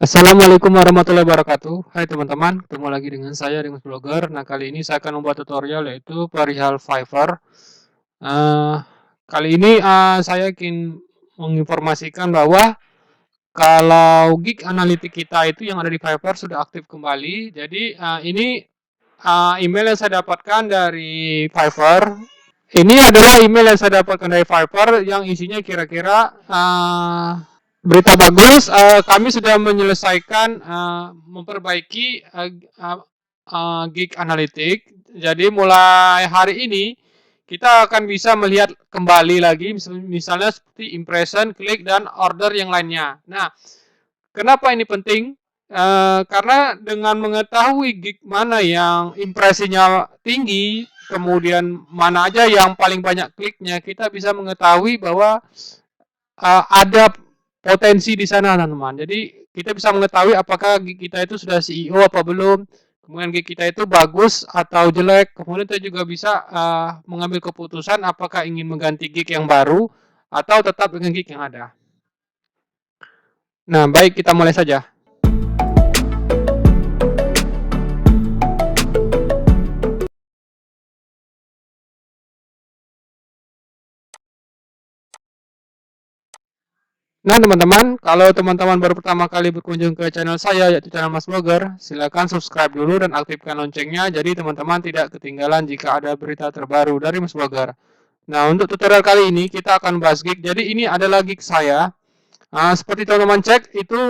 Assalamualaikum warahmatullahi wabarakatuh. Hai teman-teman, ketemu lagi dengan saya Dimas Blogger. Nah, kali ini saya akan membuat tutorial yaitu perihal Fiverr. Eh, Kali ini saya ingin menginformasikan bahwa kalau gig analitik kita itu yang ada di Fiverr sudah aktif kembali. Jadi ini email yang saya dapatkan dari Fiverr. Ini adalah email yang saya dapatkan dari Fiverr yang isinya kira-kira berita bagus. Kami sudah menyelesaikan memperbaiki gig analitik. Jadi mulai hari ini kita akan bisa melihat kembali lagi misalnya seperti impression, klik, dan order yang lainnya. Nah, kenapa ini penting? Karena dengan mengetahui gig mana yang impresinya tinggi, kemudian mana aja yang paling banyak kliknya, kita bisa mengetahui bahwa ada potensi di sana, teman-teman. Jadi kita bisa mengetahui apakah gig kita itu sudah CEO apa belum, kemudian gig kita itu bagus atau jelek. Kemudian kita juga bisa mengambil keputusan apakah ingin mengganti gig yang baru atau tetap dengan gig yang ada. Nah, baik, kita mulai saja. Nah, teman-teman, kalau teman-teman baru pertama kali berkunjung ke channel saya, yaitu channel Mas Blogger, silakan subscribe dulu dan aktifkan loncengnya, jadi teman-teman tidak ketinggalan jika ada berita terbaru dari Mas Blogger. Nah, untuk tutorial kali ini, kita akan bahas gig. Jadi, ini adalah gig saya. Seperti teman-teman cek, itu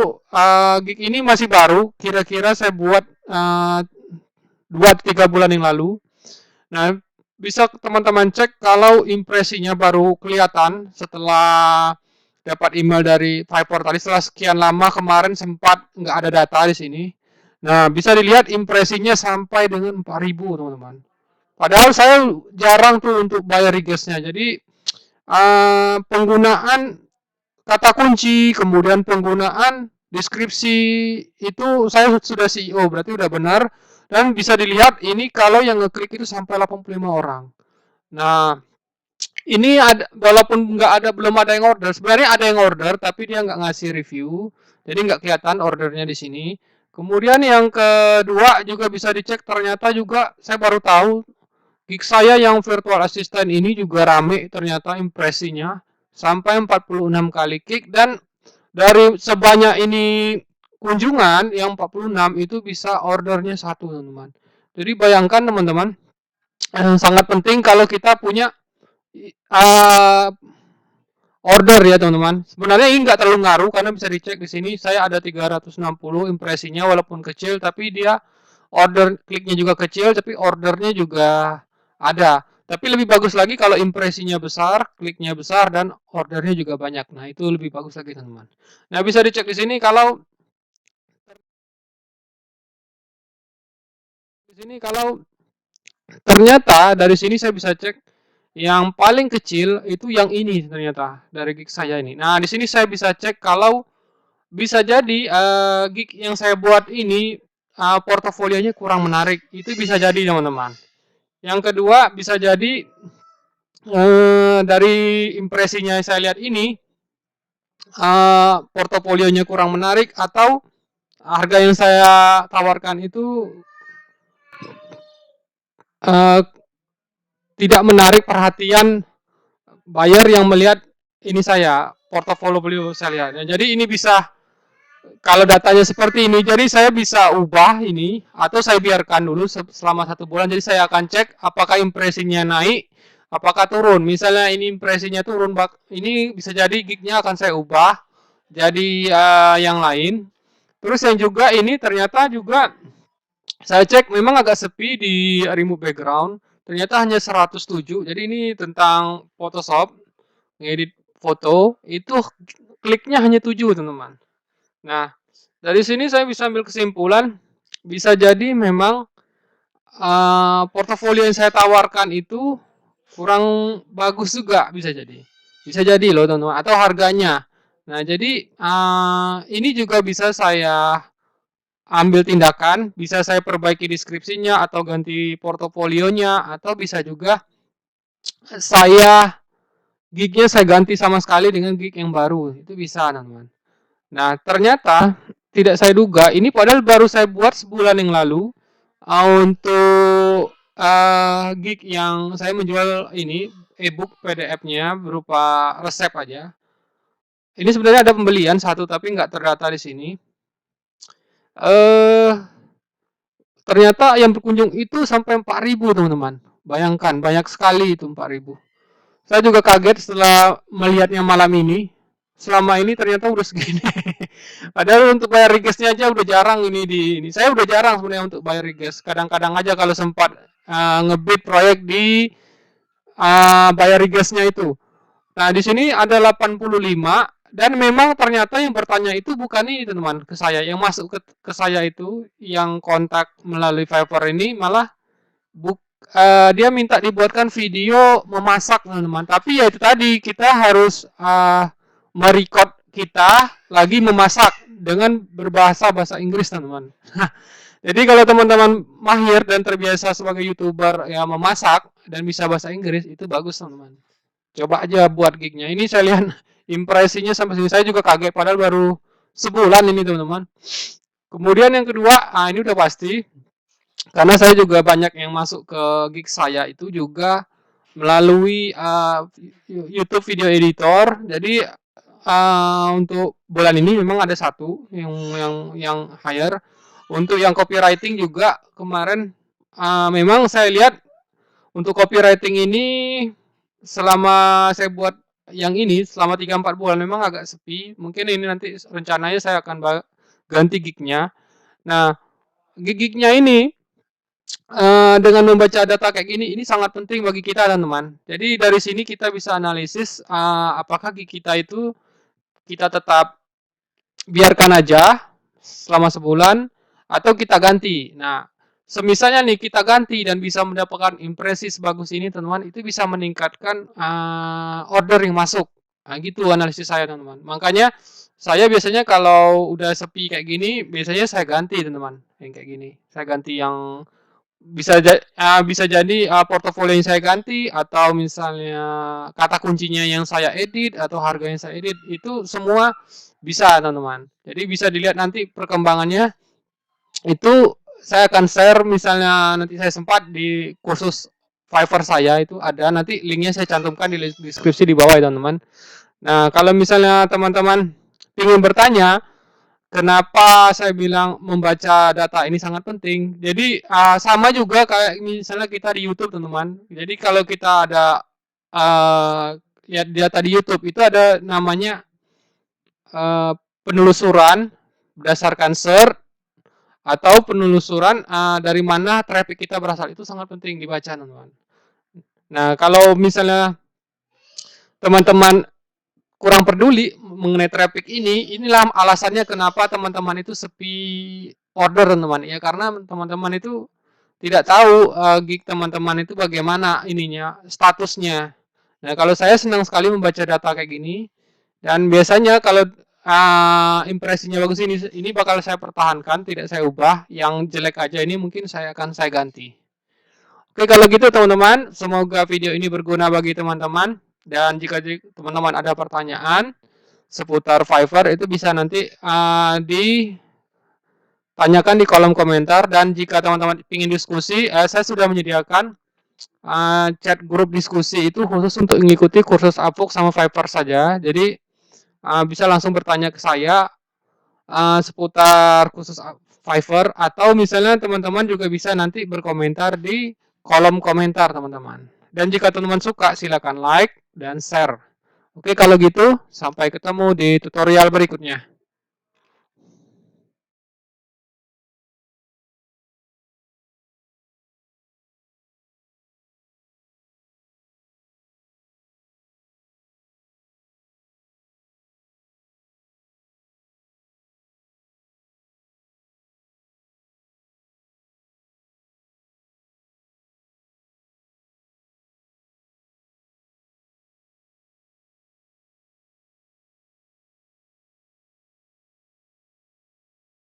gig ini masih baru, kira-kira saya buat 2-3 bulan yang lalu. Nah, bisa teman-teman cek kalau impresinya baru kelihatan setelah dapat email dari Fiverr tadi. Setelah sekian lama kemarin sempat nggak ada data di sini. Nah, bisa dilihat impresinya sampai dengan 4.000, teman-teman. Padahal saya jarang tuh untuk bayar requestnya. Jadi penggunaan kata kunci, kemudian penggunaan deskripsi itu saya sudah CEO, berarti udah benar. Dan bisa dilihat ini kalau yang ngeklik itu sampai 85 orang. Nah, ini ada, walaupun nggak ada, belum ada yang order. Sebenarnya ada yang order, tapi dia nggak ngasih review, jadi nggak kelihatan ordernya di sini. Kemudian yang kedua juga bisa dicek, ternyata juga saya baru tahu gig saya yang virtual assistant ini juga rame ternyata impresinya sampai 46 kali klik, dan dari sebanyak ini kunjungan yang 46 itu bisa ordernya satu, teman-teman. Jadi bayangkan teman-teman, sangat penting kalau kita punya uh, order ya teman-teman. Sebenarnya ini nggak terlalu ngaruh karena bisa dicek di sini saya ada 360 impresinya, walaupun kecil tapi dia order kliknya juga kecil tapi ordernya juga ada. Tapi lebih bagus lagi kalau impresinya besar, kliknya besar, dan ordernya juga banyak. Nah, itu lebih bagus lagi teman-teman. Nah, bisa dicek di sini kalau ternyata dari sini saya bisa cek yang paling kecil itu yang ini ternyata dari gig saya ini. Nah, di sini saya bisa cek kalau bisa jadi gig yang saya buat ini portofolionya kurang menarik. Itu bisa jadi teman-teman. Yang kedua bisa jadi dari impresinya yang saya lihat ini portofolionya kurang menarik, atau harga yang saya tawarkan itu uh, tidak menarik perhatian buyer yang melihat ini saya portofolio saya lihat. Nah, jadi ini bisa, kalau datanya seperti ini, jadi saya bisa ubah ini atau saya biarkan dulu selama 1 bulan. Jadi saya akan cek apakah impresinya naik, apakah turun. Misalnya ini impresinya turun, ini bisa jadi gignya akan saya ubah jadi yang lain. Terus yang juga ini ternyata juga saya cek memang agak sepi di remove background. Ternyata hanya 107. Jadi ini tentang Photoshop, ngedit foto, itu kliknya hanya 7, teman-teman. Nah, dari sini saya bisa ambil kesimpulan, bisa jadi memang portofolio yang saya tawarkan itu kurang bagus juga, bisa jadi. Bisa jadi loh, teman-teman, atau harganya. Nah, jadi ini juga bisa saya ambil tindakan, bisa saya perbaiki deskripsinya atau ganti portofolionya, atau bisa juga saya gignya saya ganti sama sekali dengan gig yang baru. Itu bisa, teman-teman. Nah, ternyata tidak saya duga, ini padahal baru saya buat sebulan yang lalu, untuk, gig yang saya menjual ini, e-book PDF-nya berupa resep aja. Ini sebenarnya ada pembelian satu tapi nggak terdata di sini. Eh, Ternyata yang berkunjung itu sampai 4.000 teman-teman. Bayangkan, banyak sekali itu 4.000. Saya juga kaget setelah melihatnya malam ini. Selama ini ternyata udah segini. Padahal untuk bayar request-nya aja udah jarang ini. Saya udah jarang sebenarnya untuk bayar request. Kadang-kadang aja kalau sempat ngebid proyek di bayar request-nya itu. Nah, di sini ada 85 dan memang ternyata yang bertanya itu bukan ini teman ke saya. Yang masuk ke saya itu yang kontak melalui Fiverr ini malah buk, dia minta dibuatkan video memasak teman-teman. Tapi ya itu tadi kita harus merecord kita lagi memasak dengan berbahasa bahasa Inggris teman-teman. Jadi kalau teman-teman mahir dan terbiasa sebagai YouTuber ya memasak dan bisa bahasa Inggris itu bagus teman-teman. Coba aja buat gignya. Ini saya lihat impresinya sampai sini saya juga kaget padahal baru sebulan ini teman-teman. Kemudian yang kedua, ini udah pasti karena saya juga banyak yang masuk ke gig saya itu juga melalui YouTube video editor. Jadi untuk bulan ini memang ada satu yang hire. Untuk yang copywriting juga kemarin memang saya lihat untuk copywriting ini selama saya buat yang ini selama 3-4 bulan memang agak sepi. Mungkin ini nanti rencananya saya akan ganti gignya. Nah, gig-gignya ini dengan membaca data kayak gini, ini sangat penting bagi kita teman-teman. Jadi dari sini kita bisa analisis apakah gig kita itu kita tetap biarkan aja selama sebulan atau kita ganti. Nah, semisalnya nih kita ganti dan bisa mendapatkan impresi sebagus ini teman-teman, itu bisa meningkatkan order yang masuk. Nah, gitu analisis saya teman-teman. Makanya saya biasanya kalau udah sepi kayak gini, biasanya saya ganti teman-teman. Yang kayak gini. Saya ganti yang bisa jadi portofolio yang saya ganti atau misalnya kata kuncinya yang saya edit atau harga yang saya edit itu semua bisa teman-teman. Jadi bisa dilihat nanti perkembangannya itu saya akan share misalnya nanti saya sempat di kursus Fiverr saya itu ada nanti linknya saya cantumkan di deskripsi di bawah ya teman-teman. Nah kalau misalnya teman-teman ingin bertanya kenapa saya bilang membaca data ini sangat penting? Jadi sama juga kayak misalnya kita di YouTube teman-teman. Jadi kalau kita ada lihat data di YouTube itu ada namanya penelusuran berdasarkan search atau penelusuran dari mana traffic kita berasal itu sangat penting dibaca teman-teman. Nah kalau misalnya teman-teman kurang peduli mengenai traffic ini, inilah alasannya kenapa teman-teman itu sepi order teman-teman ya karena teman-teman itu tidak tahu gig teman-teman itu bagaimana ininya statusnya. Nah kalau saya senang sekali membaca data kayak gini dan biasanya kalau impresinya bagus ini bakal saya pertahankan tidak saya ubah, yang jelek aja ini mungkin saya ganti. Oke kalau gitu teman-teman, semoga video ini berguna bagi teman-teman. Dan jika teman-teman ada pertanyaan seputar Fiverr itu bisa nanti ditanyakan di kolom komentar. Dan jika teman-teman ingin diskusi, saya sudah menyediakan chat grup diskusi itu khusus untuk mengikuti kursus Upwork sama Fiverr saja. Jadi bisa langsung bertanya ke saya seputar khusus Fiverr atau misalnya teman-teman juga bisa nanti berkomentar di kolom komentar teman-teman. Dan jika teman-teman suka silakan like dan share. Oke kalau gitu sampai ketemu di tutorial berikutnya.